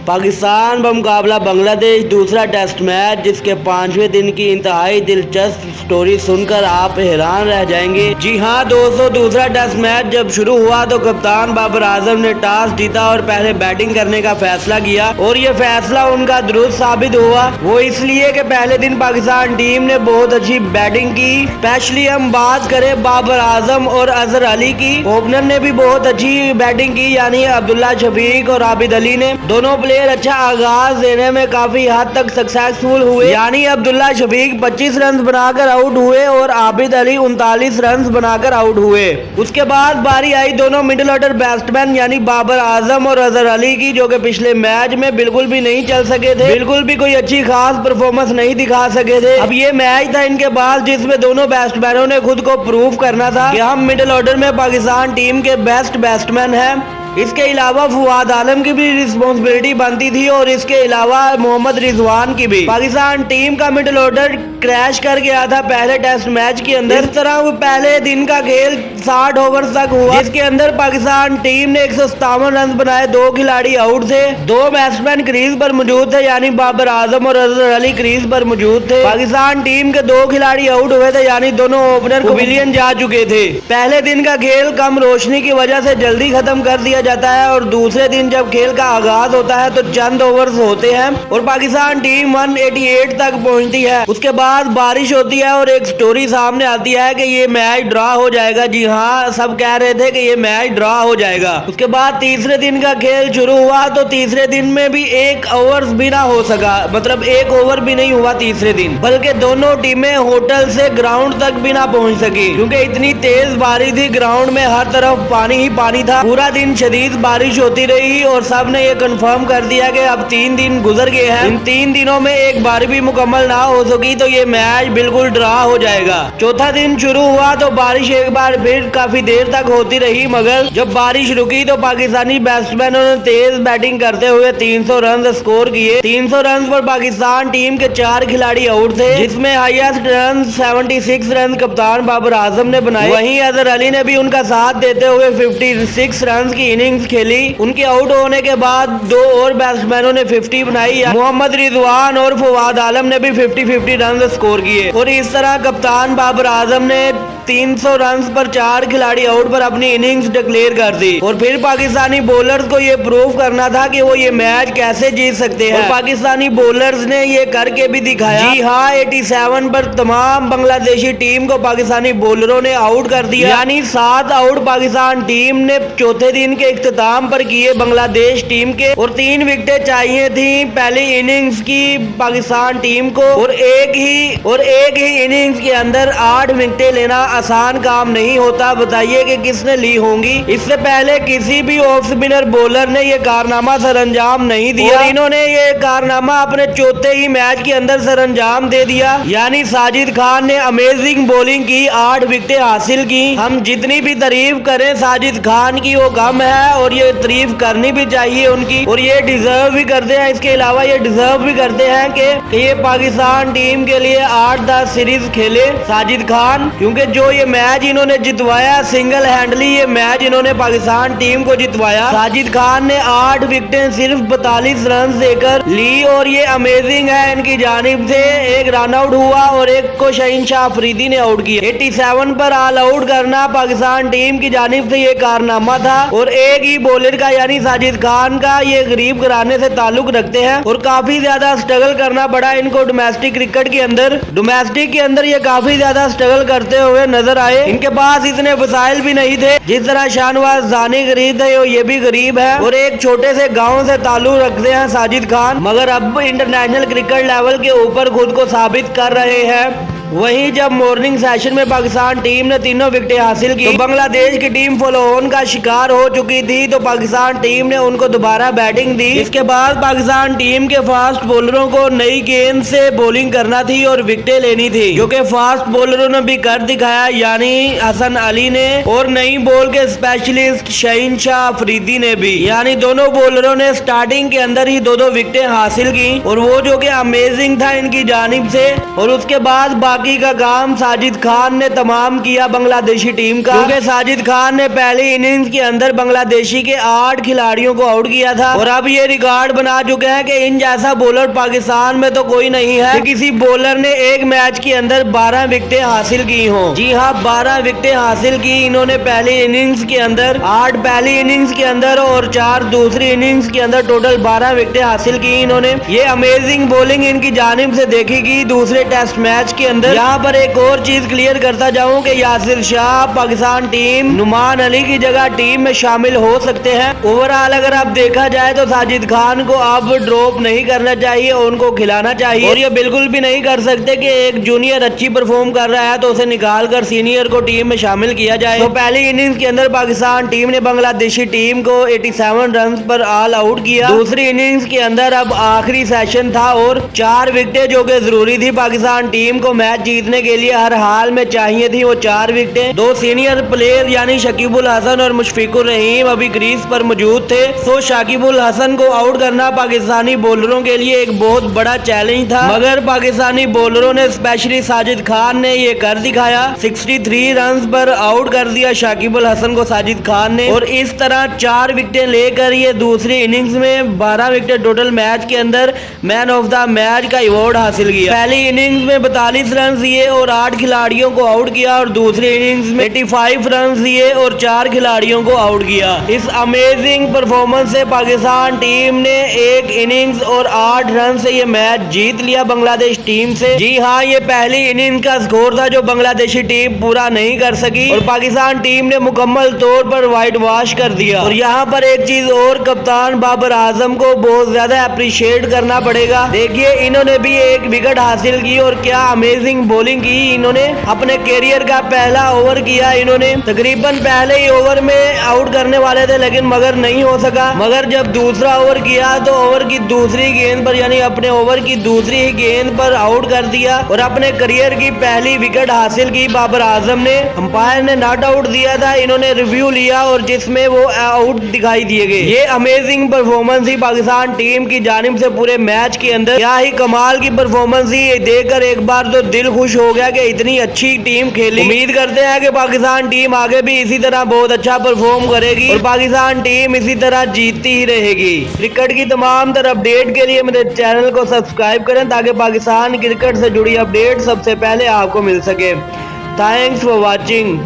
पाकिस्तान बमुकाबला बांग्लादेश दूसरा test match, जिसके 5वें दिन की इंतहाई दिलचस्प स्टोरी सुनकर आप हैरान रह जाएंगे। जी हां दोस्तों, दूसरा टेस्ट मैच जब शुरू हुआ तो कप्तान बाबर आजम ने टॉस जीता और पहले बैटिंग करने का फैसला किया और ये फैसला उनका दुरुस्त साबित हुआ। वो इसलिए कि पहले दिन पाकिस्तान टीम ने बहुत अच्छी बैटिंग की। स्पेशली हम बात करें बाबर आजम और अजहर अली की, ओपनर ने भी बहुत अच्छी बैटिंग की, यानी अब्दुल्ला शफीक और आबिद अली ने। दोनों प्लेयर अच्छा आगाज देने में काफी हद तक सक्सेसफुल हुए, यानी अब्दुल्ला शफीक 25 रन बनाकर आउट हुए और आबिद अली 39 रन बनाकर आउट हुए। उसके बाद बारी आई दोनों मिडिल ऑर्डर बैट्समैन यानी बाबर आजम और अजहर अली की, जो कि पिछले मैच में बिल्कुल भी नहीं चल सके थे, बिल्कुल भी कोई अच्छी खास परफॉर्मेंस नहीं दिखा सके थे। अब ये मैच था इनके बाद जिसमें दोनों बैट्समैनों ने खुद को प्रूव करना था कि हम मिडिल ऑर्डर में पाकिस्तान टीम के बेस्ट बैट्समैन हैं। इसके अलावा फवाद आलम की भी रिस्पॉन्सिबिलिटी बनती थी और इसके अलावा मोहम्मद रिजवान की भी। पाकिस्तान टीम का मिडिल ऑर्डर क्रैश कर गया था पहले टेस्ट मैच के अंदर। इस तरह पहले दिन का खेल 60 ओवर तक हुआ, जिसके अंदर पाकिस्तान टीम ने 157 रन बनाए, 2 खिलाड़ी आउट थे, 2 बैट्समैन क्रीज पर मौजूद थे यानी बाबर आजम और अजहर अली क्रीज पर मौजूद थे। पाकिस्तान टीम के 2 खिलाड़ी आउट हुए थे, यानी दोनों ओपनर पवेलियन जा चुके थे। पहले दिन का खेल कम रोशनी की वजह से जल्दी खत्म कर दिया जाता है और दूसरे दिन जब खेल का आगाज होता है तो चंद ओवर्स होते हैं और पाकिस्तान टीम 188 तक पहुंचती है। उसके बाद बारिश होती है और एक स्टोरी सामने आती है कि ये मैच ड्रॉ हो जाएगा। जी हाँ, सब कह रहे थे कि ये मैच ड्रॉ हो जाएगा। उसके बाद तीसरे दिन का खेल शुरू हुआ तो तीसरे दिन में भी 1 ओवर भी ना हो सका, मतलब 1 ओवर भी नहीं हुआ तीसरे दिन, बल्कि दोनों टीमें होटल से ग्राउंड तक भी ना पहुंच सकी क्योंकि इतनी तेज बारिश थी। ग्राउंड में हर तरफ पानी ही पानी था। पूरा दिन शदीद बारिश होती रही और सब ने ये कंफर्म कर दिया कि अब 3 दिन गुजर गए हैं, इन 3 दिनों में एक बार भी मुकम्मल ना हो सकी तो ये मैच बिल्कुल ड्रॉ हो जाएगा। चौथा दिन शुरू हुआ तो बारिश एक बार फिर काफी देर तक होती रही, मगर जब बारिश रुकी तो पाकिस्तानी बैट्समैनों ने तेज बैटिंग करते हुए 300 रन स्कोर किए। 300 रन पर पाकिस्तान टीम के 4 खिलाड़ी आउट थे, जिसमें हाईएस्ट रन 76 रन कप्तान बाबर आजम ने बनाए। वहीं अजहर अली ने भी उनका साथ देते हुए 56 रन की इनिंग्स खेली। उनके आउट होने के बाद 2 और बैट्समैनों ने 50 बनाई। मोहम्मद रिजवान और फवाद आलम ने भी 50-50 रन स्कोर किए और इस तरह कप्तान बाबर आजम ने 300 रन पर 4 खिलाड़ी आउट पर अपनी इनिंग्स डिक्लेयर कर दी और फिर पाकिस्तानी बॉलर्स को ये प्रूव करना था कि वो ये मैच कैसे जीत सकते हैं और पाकिस्तानी बॉलर्स ने ये करके भी दिखाया। जी हाँ, 87 पर तमाम बांग्लादेशी टीम को पाकिस्तानी बॉलरों ने आउट कर दिया, यानी 7 आउट पाकिस्तान टीम ने चौथे दिन के इख्तिताम पर किए बांग्लादेश टीम के और 3 विकेटें चाहिए थी पहली इनिंग्स की पाकिस्तान टीम को और एक ही इनिंग्स के अंदर 8 विकेटें लेना आसान काम नहीं होता। बताइए कि किसने ली होंगी। इससे पहले किसी भी ऑफ स्पिनर बॉलर ने ये कारनामा सरअंजाम नहीं दिया और इन्होंने ये कारनामा अपने चौथे ही मैच के अंदर सरअंजाम दे दिया, यानी साजिद खान ने अमेजिंग बॉलिंग की, 8 विकेटें हासिल की। हम जितनी भी तारीफ करें साजिद खान की वो कम है और ये तारीफ करनी भी चाहिए उनकी और ये डिजर्व भी करते हैं। इसके अलावा ये डिजर्व भी करते हैं कि ये पाकिस्तान टीम के लिए 8-10 सीरीज खेले साजिद खान, क्योंकि जो ये मैच इन्होंने जितवाया सिंगल हैंडली, ये मैच इन्होंने पाकिस्तान टीम को जितवाया। साजिद खान ने 8 विकेटें सिर्फ 42 रन देकर ली और ये अमेजिंग है इनकी जानिब से। एक रन आउट हुआ और एक को शहीन शाह अफरीदी ने आउट किया। 87 पर ऑल आउट करना पाकिस्तान टीम की जानिब से ये कारनामा था और एक ही बॉलर का यानी साजिद खान का ये गरीब घराने से ताल्लुक रखते हैं और काफी ज्यादा स्ट्रगल करना पड़ा इनको डोमेस्टिक क्रिकेट के अंदर। डोमेस्टिक के अंदर ये काफी ज्यादा स्ट्रगल करते हुए नजर आए। इनके पास इतने वसाइल भी नहीं थे, जिस तरह शाहनवाज जानी गरीब थे ये भी गरीब है और एक छोटे से गाँव से ताल्लुक रखते हैं साजिद खान, मगर अब इंटरनेशनल क्रिकेट लेवल के ऊपर खुद को साबित कर रहे हैं। वहीं जब मॉर्निंग सेशन में पाकिस्तान टीम ने 3 विकेटें हासिल की तो बांग्लादेश की टीम फॉलो ऑन का शिकार हो चुकी थी, तो पाकिस्तान टीम ने उनको दोबारा बैटिंग दी। इसके बाद पाकिस्तान टीम के फास्ट बॉलरों को नई गेंद से बॉलिंग करना थी और विकेटें लेनी थी, जो कि फास्ट बॉलरों ने भी कर दिखाया, यानी हसन अली ने और नई बॉल के स्पेशलिस्ट शहीन शाह अफरीदी ने भी, यानी दोनों बॉलरों ने स्टार्टिंग के अंदर ही 2-2 विकेटें हासिल की और वो जो कि अमेजिंग था इनकी जानिब से। और उसके बाद बाकी का काम साजिद खान ने तमाम किया बांग्लादेशी टीम का, क्योंकि साजिद खान ने पहली इनिंग्स के अंदर बांग्लादेशी के 8 खिलाड़ियों को आउट किया था और अब ये रिकॉर्ड बना चुके हैं कि इन जैसा बॉलर पाकिस्तान में तो कोई नहीं है कि किसी बॉलर ने एक मैच के अंदर 12 विकेटें हासिल की हों। जी हाँ, 12 विकेटें हासिल की इन्होंने पहली इनिंग्स के अंदर, 8 पहली इनिंग्स के अंदर और 4 दूसरी इनिंग्स के अंदर, टोटल 12 विकेटें हासिल की इन्होंने। ये अमेजिंग बॉलिंग इनकी जानिब से देखी गई दूसरे टेस्ट मैच के अंदर। यहाँ पर एक और चीज क्लियर करता जाऊं कि यासिर शाह पाकिस्तान टीम नुमान अली की जगह टीम में शामिल हो सकते हैं। ओवरऑल अगर आप देखा जाए तो साजिद खान को अब ड्रॉप नहीं करना चाहिए, उनको खिलाना चाहिए और ये बिल्कुल भी नहीं कर सकते कि एक जूनियर अच्छी परफॉर्म कर रहा है तो उसे निकाल कर सीनियर को टीम में शामिल किया जाए। तो पहली इनिंग्स के अंदर पाकिस्तान टीम ने बांग्लादेशी टीम को 87 रन पर ऑल आउट किया। दूसरी इनिंग्स के अंदर अब आखिरी सेशन था और 4 विकेटें जो कि जरूरी थी पाकिस्तान टीम को मैच जीतने के लिए, हर हाल में चाहिए थी वो 4 विकेटें। 2 सीनियर प्लेयर यानी शकीबुल हसन और मुशफिकुर रहीम अभी क्रीज पर मौजूद थे, तो शकीबुल हसन को आउट करना पाकिस्तानी बॉलरों के लिए एक बहुत बड़ा चैलेंज था, मगर पाकिस्तानी बॉलरों ने स्पेशली साजिद खान ने ये कर दिखाया। 63 रन पर आउट कर दिया शकीबुल हसन को साजिद खान ने और इस तरह 4 विकेटें लेकर ये दूसरी इनिंग्स में 12 विकेट टोटल मैच के अंदर मैन ऑफ द मैच का अवार्ड हासिल किया। पहली इनिंग्स में 42 रन दिए और 8 खिलाड़ियों को आउट किया और दूसरी इनिंग्स में 85 रन दिए और 4 खिलाड़ियों को आउट किया। इस अमेजिंग परफॉर्मेंस से पाकिस्तान टीम ने एक इनिंग्स और 8 रन से ये मैच जीत लिया बांग्लादेश टीम से। जी हाँ, ये पहली इनिंग का स्कोर था जो बांग्लादेशी टीम पूरा नहीं कर सकी और पाकिस्तान टीम ने मुकम्मल तौर पर व्हाइट वॉश कर दिया। और यहाँ पर एक चीज और, कप्तान बाबर आजम को बहुत ज्यादा अप्रिशिएट करना पड़ेगा। देखिए, इन्होंने भी एक विकेट हासिल की और क्या अमेजिंग बॉलिंग की इन्होंने। अपने कैरियर का पहला ओवर किया इन्होंने, तकरीबन पहले ही ओवर में आउट करने वाले थे लेकिन मगर नहीं हो सका। मगर जब दूसरा ओवर किया तो ओवर की दूसरी गेंद पर यानी अपने ओवर की दूसरी ही गेंद पर आउट कर दिया और अपने करियर की पहली विकेट हासिल की बाबर आजम ने। अंपायर ने नॉट आउट दिया था, इन्होंने रिव्यू लिया और जिसमें वो आउट दिखाई दिए गए। ये अमेजिंग परफॉर्मेंस थी पाकिस्तान टीम की जानिब से पूरे मैच के अंदर। क्या ही कमाल की परफॉर्मेंस थी, ये देखकर एक बार तो दिल खुश हो गया कि इतनी अच्छी टीम खेली। उम्मीद करते हैं कि पाकिस्तान टीम आगे भी इसी तरह बहुत अच्छा परफॉर्म करेगी और पाकिस्तान टीम इसी तरह जीतती ही रहेगी। क्रिकेट की तमाम तरह अपडेट के लिए मेरे चैनल को सब्सक्राइब करें ताकि पाकिस्तान क्रिकेट से जुड़ी अपडेट सबसे पहले आपको मिल सके। Thanks for watching.